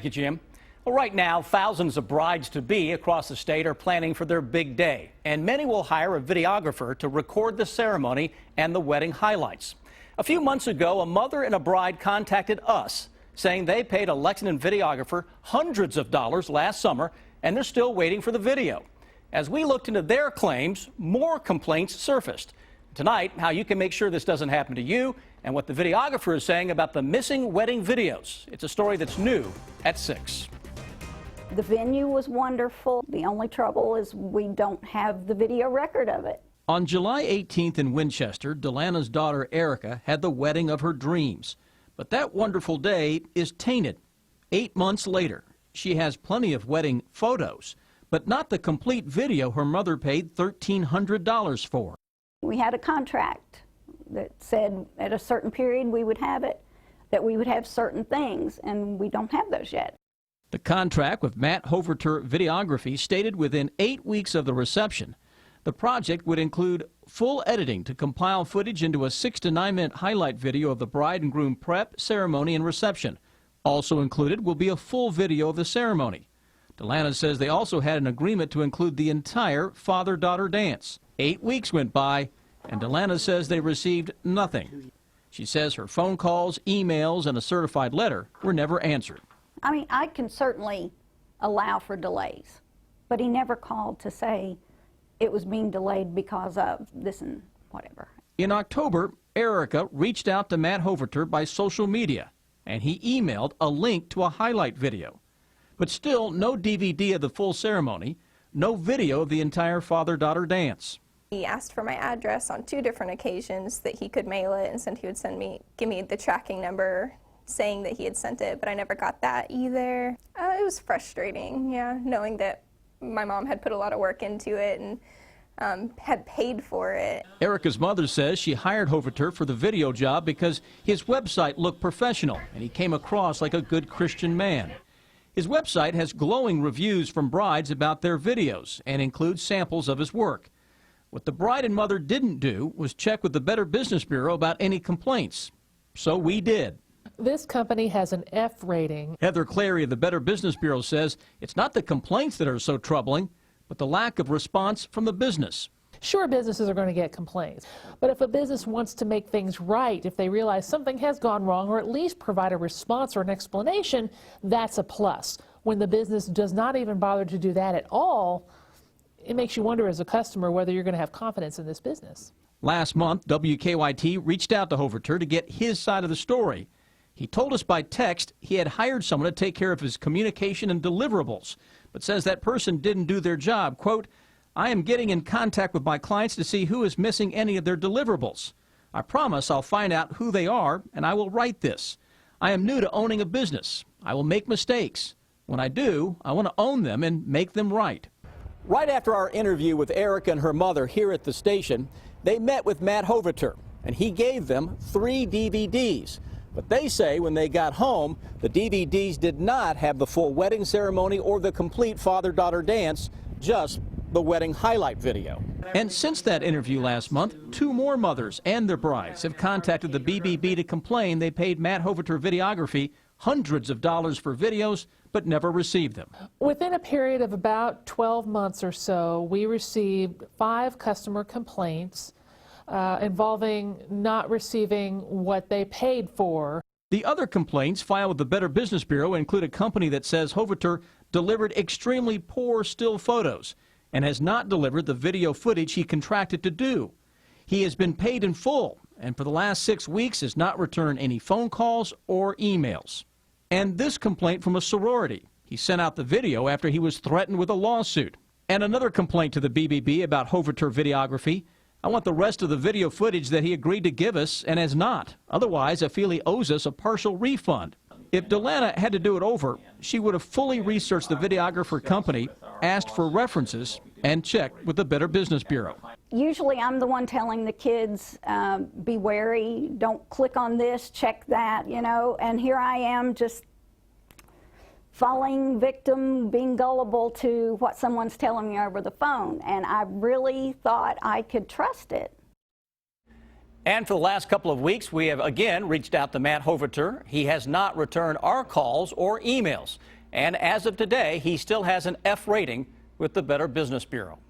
Thank you, Jim. Well, right now, thousands of brides-to-be across the state are planning for their big day, and many will hire a videographer to record the ceremony and the wedding highlights. A few months ago, a mother and a bride contacted us, saying they paid a Lexington videographer hundreds of dollars last summer, and they're still waiting for the video. As we looked into their claims, more complaints surfaced. Tonight, how you can make sure this doesn't happen to you and what the videographer is saying about the missing wedding videos. It's a story that's new at 6. The venue was wonderful. The only trouble is we don't have the video record of it. On July 18th in Winchester, Delana's daughter Erica had the wedding of her dreams. But that wonderful day is tainted. 8 months later, she has plenty of wedding photos, but not the complete video her mother paid $1,300 for. We had a contract that said at a certain period we would have it, that we would have certain things, and we don't have those yet. The contract with Matt Hoverter Videography stated within 8 weeks of the reception, the project would include full editing to compile footage into a 6 to 9 minute highlight video of the bride and groom prep, ceremony, and reception. Also included will be a full video of the ceremony. Delana says they also had an agreement to include the entire father-daughter dance. 8 weeks went by, and Delana says they received nothing. She says her phone calls, emails, and a certified letter were never answered. I mean, I can certainly allow for delays, but he never called to say it was being delayed because of this and whatever. In October, Erica reached out to Matt Hoverter by social media, and he emailed a link to a highlight video. But still, no DVD of the full ceremony, no video of the entire father-daughter dance. He asked for my address on 2 different occasions that he could mail it, and said he would give me the tracking number saying that he had sent it, but I never got that either. It was frustrating, yeah, knowing that my mom had put a lot of work into it and had paid for it. Erica's mother says she hired Hoverter for the video job because his website looked professional and he came across like a good Christian man. His website has glowing reviews from brides about their videos and includes samples of his work. What the bride and mother didn't do was check with the Better Business Bureau about any complaints. So we did. This company has an F rating. Heather Clary of the Better Business Bureau says it's not the complaints that are so troubling, but the lack of response from the business. Sure, businesses are going to get complaints, but if a business wants to make things right, if they realize something has gone wrong, or at least provide a response or an explanation, that's a plus. When the business does not even bother to do that at all, it makes you wonder as a customer whether you're going to have confidence in this business. Last month, WKYT reached out to Hoverter to get his side of the story. He told us by text he had hired someone to take care of his communication and deliverables, but says that person didn't do their job. Quote, I am getting in contact with my clients to see who is missing any of their deliverables. I promise I'll find out who they are, and I will write this. I am new to owning a business. I will make mistakes. When I do, I want to own them and make them right. Right after our interview with Erica and her mother here at the station, they met with Matt Hoverter, and he gave them 3 DVDs. But they say when they got home, the DVDs did not have the full wedding ceremony or the complete father-daughter dance, just the wedding highlight video. And since that interview last month, 2 more mothers and their brides have contacted the BBB to complain they paid Matt Hoverter Videography hundreds of dollars for videos, but never received them. Within a period of about 12 months or so, we received 5 customer complaints involving not receiving what they paid for. The other complaints filed with the Better Business Bureau include a company that says Hoverter delivered extremely poor still photos and has not delivered the video footage he contracted to do. He has been paid in full, and for the last 6 weeks has not returned any phone calls or emails. And this complaint from a sorority. He sent out the video after he was threatened with a lawsuit. And another complaint to the BBB about Hoverter Videography. I want the rest of the video footage that he agreed to give us and has not. Otherwise, I feel he owes us a partial refund. If Delana had to do it over, she would have fully researched the videographer company, asked for references, and checked with the Better Business Bureau. Usually I'm the one telling the kids, be wary, don't click on this, check that, you know, and here I am just falling victim, being gullible to what someone's telling me over the phone, and I really thought I could trust it. And for the last couple of weeks, we have again reached out to Matt Hoverter. He has not returned our calls or emails. And as of today, he still has an F rating with the Better Business Bureau.